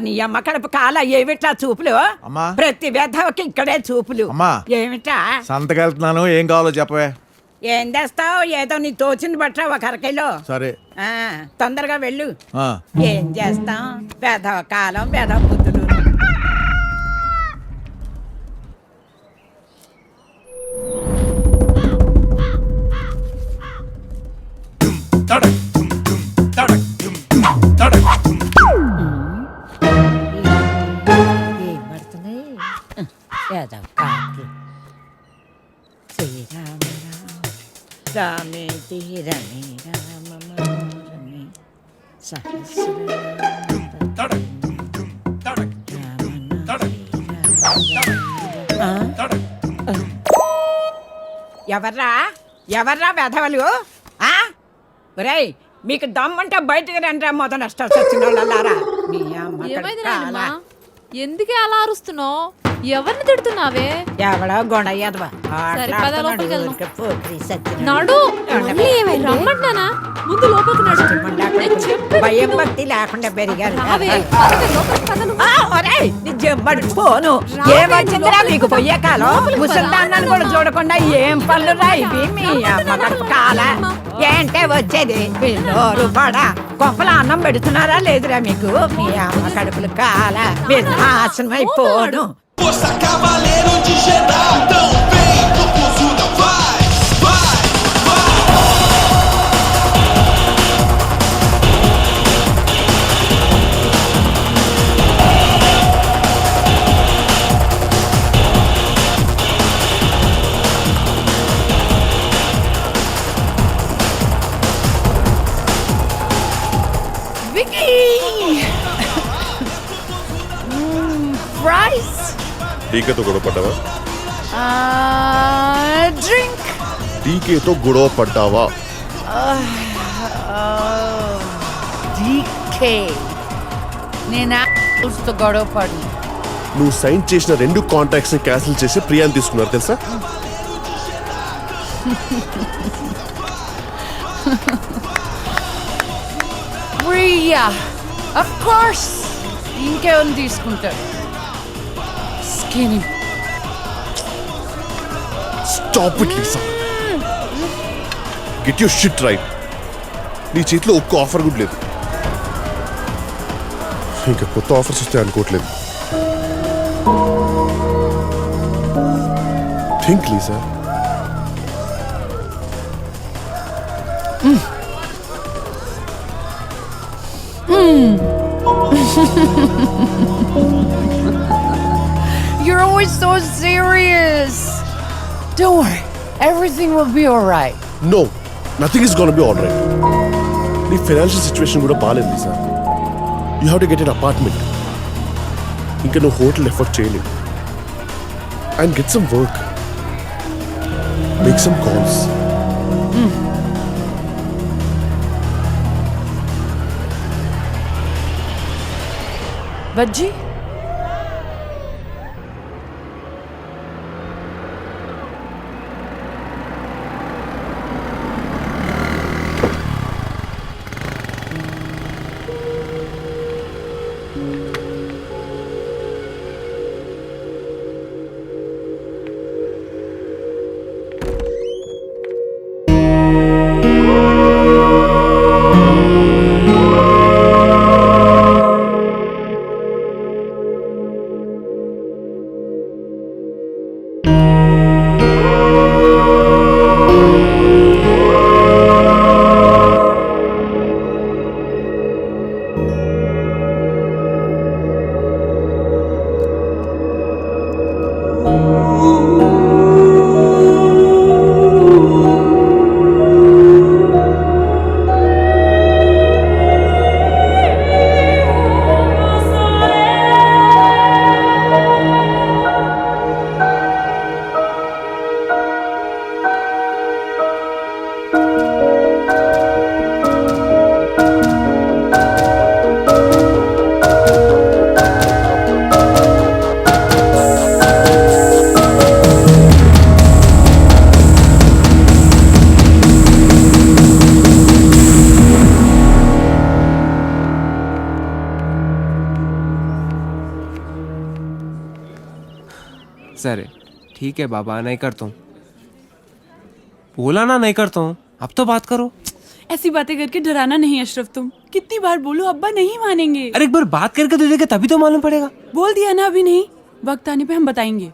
నీ అమ్మ కడుపు కాల ఏమిట్రా చూపులు అమ్మా. ప్రతి వెధవకి ఇక్కడే చూపులు అమ్మా. ఏమిటా సంతకెళ్తున్నాను, ఏం కావాలో చెప్పవే. ఏం చేస్తావు ఏదో నీ తోచింది బట్రా ఒక అరకిలో సరే. తొందరగా వెళ్ళు. ఆ. ఏం చేస్తాం వెధవ కాలం వెధవ బుద్ధులు. ఏం పడుతున్నాయి వెధవ కాకి. శ్రీరామ రామే తీరమే రామ మనోరమే ఎవర్రా ఎవర్రా వెధవలు? ఒరేయ్ మీకు దమ్ముంటే బయటికి రండిరా మొదలు నష్టాలు వచ్చిన వాళ్ళారా. మీ అమ్మ ఏమైంది నాయనమ్మా? ఎందుకే అలా అరుస్తున్నావు? ఎవరిని తిడుతున్నావే? ఎవడో గొడయ్యదవా సరే, పద లోపలికి వెళ్దాం. నడు రమ్మంటానా? ముందు లోపలికి నడు. నేను చెప్పేది భయం విను. భక్తి లేకుండా పెరిగారు. రావే, పదవే, లోపలికి పద నువ్వు. జమ్మడి పోను ఏమొచ్చిందిరా మీకు పొయ్యే కాలం? ముసల్దాన్నాను కూడా చూడకుండా ఏం పనులు రా ఇవి మీ అమ్మ కడుపు కాల. ఏంటే వచ్చేది పిల్లోరు పడా కొంపల అన్నం పెడుతున్నారా లేదురా మీకు? మీ అమ్మ కడుపులు కాల మీరు నాశనం అయిపోను. Força Cavaleiro de Jedi, então vem, Tokuzuda, vai, vai, vai. Vicky! Fries? డీకేతో గొడవ పడ్డావా? డ్రింక్. డీకేతో గొడవ పడ్డావా? డీకే నేను గొడవ పడి నువ్వు సైన్ చేసిన 2 కాంట్రాక్ట్స్ ని క్యాన్సిల్ చేసి ప్రియాని తీసుకున్నారు తెలుసా? ప్రియా ఆఫ్ కోర్స్ ఇంకేమని తీసుకుంటాడు. Skin stop it Lisa. Get your shit right. నీ చేతిలో ఒక్క ఆఫర్ కూడా లేదు. ఇంకా కొత్త ఆఫర్స్ వస్తాయి అనుకోవట్లేదు. Think Lisa. You're always so serious. Don't worry, everything will be all right. No, nothing is gonna be all right. నీ ఫైనాన్షియల్ సిచ్యువేషన్ కూడా బాగాలేదు Lisa. You have to get an apartment. ఇంకా నువ్వు హోటల్ ఎఫర్ట్ చేయలేవు. And get some work, make some calls. Bajji? Sir ठीक है बाबा, नहीं करता हूँ। बोला ना नहीं करता हूँ, अब तो बात करो। ऐसी बातें करके डराना नहीं अशरफ, तुम कितनी बार बोलो अब्बा नहीं मानेंगे। अरे एक बार बात करके तो देखे, तभी तो मालूम पड़ेगा। बोल दिया ना, अभी नहीं, वक्त आने पे हम बताएंगे।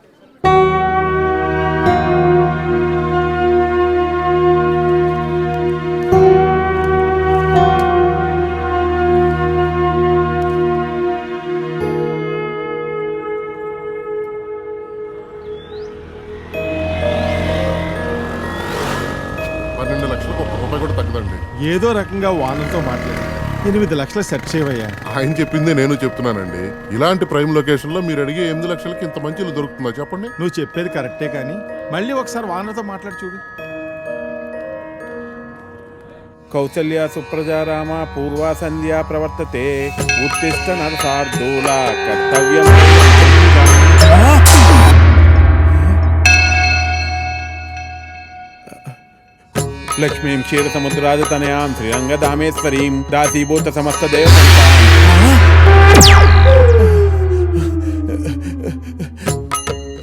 ఏదో రకంగా వానతో మాట్లాడి 8 లక్షలు సెట్ చేయవయ్యా. ఆయన చెప్పిందే నేను చెప్తున్నానండి. ఇలాంటి ప్రైమ్ లొకేషన్ లో మీరు అడిగే 8 లక్షలకి ఇంత మంచి ఇల్లు దొరుకుతుందా చెప్పండి? నువ్వు చెప్పేది కరెక్టే కానీ మళ్ళీ ఒకసారి వానతో మాట్లాడి చూడు. కౌసల్య సుప్రజా రామ పూర్వా సంధ్యా ప్రవర్తతే ఉత్తిష్ట నరసార్దూల కర్తవ్యం. లక్ష్మీం క్షీరసముద్రాదితనయాం శ్రీరంగధామేశ్వరీం దాసీభూత సమస్త దేవతంతాం.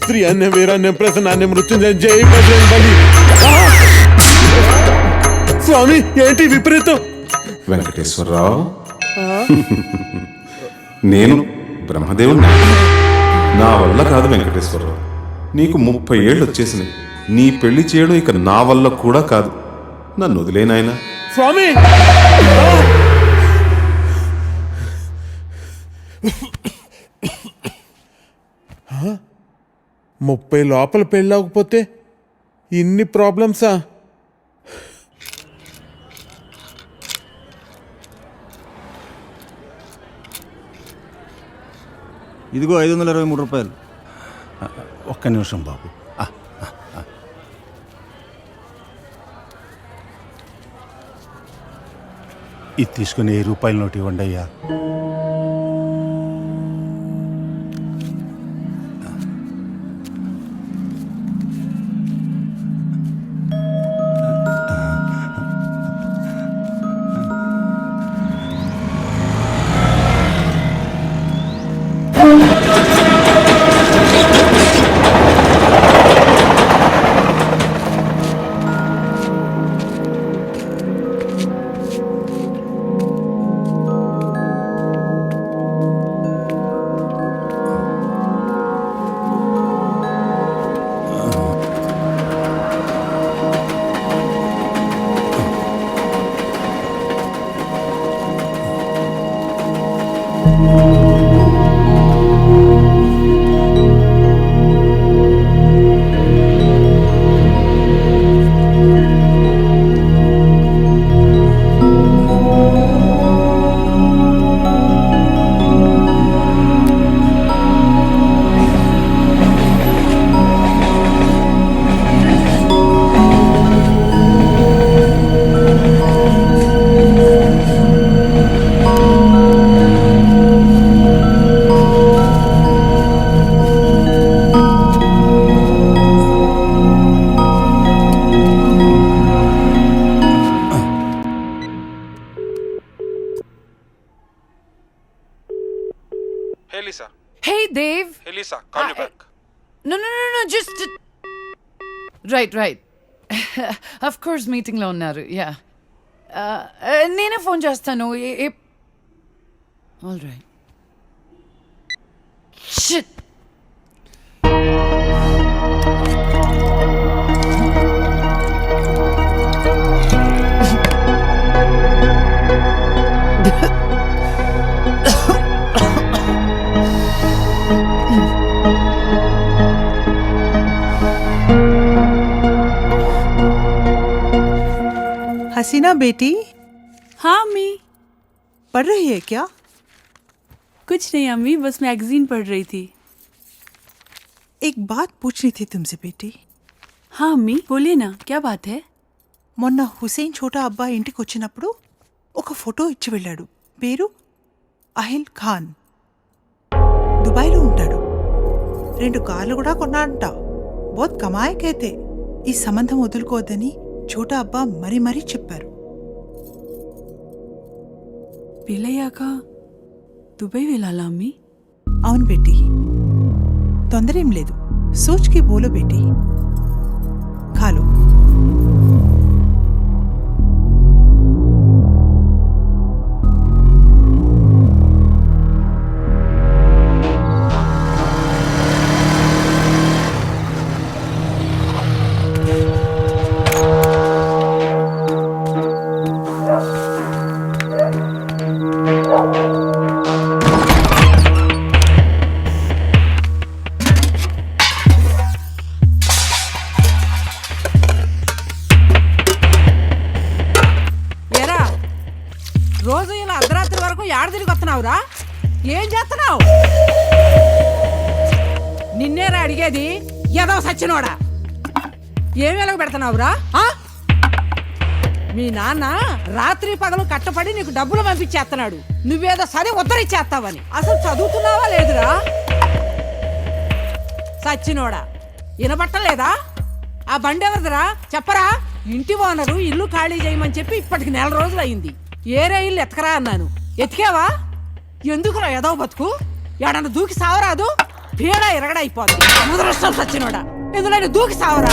శ్రీ అన్య వీరాన్యం ప్రసన్నాన్యం మృత్యుంజయ జై బజరంగ బలి. స్వామి ఏంటి విపరీతం? వెంకటేశ్వరరావు, నేను బ్రహ్మదేవుని. నా వల్ల కాదు వెంకటేశ్వరరావు. నీకు 30 ఏళ్ళు వచ్చేసినాయి. నీ పెళ్లి చేయడం ఇక నా వల్ల కూడా కాదు. నన్ను వదిలేనాయనా. స్వామి 30 లోపల పెళ్ళవకపోతే ఇన్ని ప్రాబ్లమ్సా? ఇదిగో 523 రూపాయలు. ఒక్క నిమిషం బాబు. ఇది తీసుకుని 1000 రూపాయల నోటు ఇవ్వండి అయ్యా. Hey, Dave. Hey Lisa, call you back. No, just... Right. Of course, meeting lo unnaru. Yeah. Nene phone chestanu. All right. Shit. हसीना बेटी। हाँ अम्मी। पढ़ रही है क्या? कुछ नहीं अम्मी, बस मैगजीन पढ़ रही थी। एक बात पूछनी थी तुमसे बेटी। हाँ अम्मी बोलिए ना, क्या बात है? మొన్న హుసేన్ చోటా అబ్బా ఇంటికి వచ్చినప్పుడు ఒక ఫోటో ఇచ్చి వెళ్ళాడు. పేరు అహిల్ ఖాన్. దుబాయ్లో ఉంటాడు. 2 కార్లు కూడా కొన్నాడంట. బోత్ కమాయకైతే ఈ సంబంధం వదులుకోవద్దని చోటా అబ్బా మరీ చెప్పారు. పెళ్ళయ్యాక దుబాయ్ వెళ్ళాలా అమ్మి? అవును బేటీ, తొందరేం లేదు. सोच के बोलो बेटी, खा लो। ఏరా రోజు ఇలా అర్ధరాత్రి వరకు ఏడ తిరిగి వస్తున్నావురా? ఏం చేస్తున్నావు? నిన్నేరా అడిగేది, ఏదో సచ్చినోడా. ఏం వెలగ పెడుతున్నావురా? మీ నాన్న రాత్రి పగలు కట్టపడి నీకు డబ్బులు పంపించేస్తున్నాడు, నువ్వేదో సరే ఉద్ధరిచ్చేస్తావని. అసలు చదువుతున్నావా లేదురా? సచ్చినోడా, వినబట్టలేదా? ఆ బండి ఎవరిదిరా చెప్పరా? ఇంటి ఓనరు ఇల్లు ఖాళీ చేయమని చెప్పి ఇప్పటికి 4 రోజులు అయింది. ఏరే ఇల్లు ఎతకరా అన్నాను, ఎతికావా? ఎందుకురా ఏదో బతుకు? ఎడన్నా దూకి సావరాదు, పీడ ఇరగడైపోద్ది. ముదరష్టం సచ్చినోడా, ఎందులో దూకి సావరా?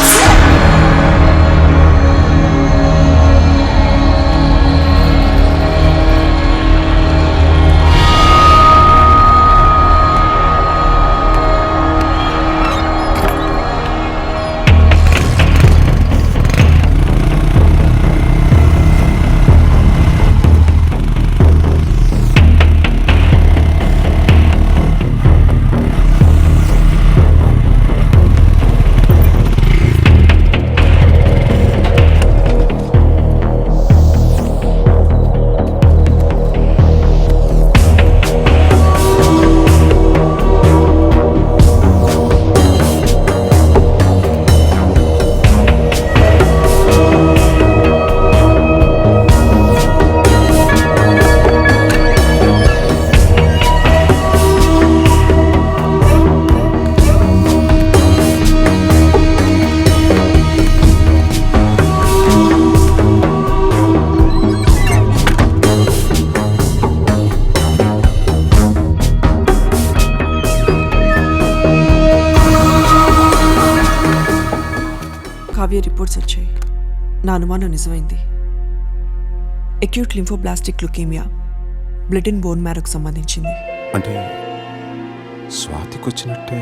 కావ్య రిపోర్ట్స్ వచ్చాయి. నా అనుమానం నిజమైంది. Acute lymphoblastic leukaemia, blood and bone మ్యారోకు సంబంధించింది. అంటే స్వాతికి వచ్చినట్టే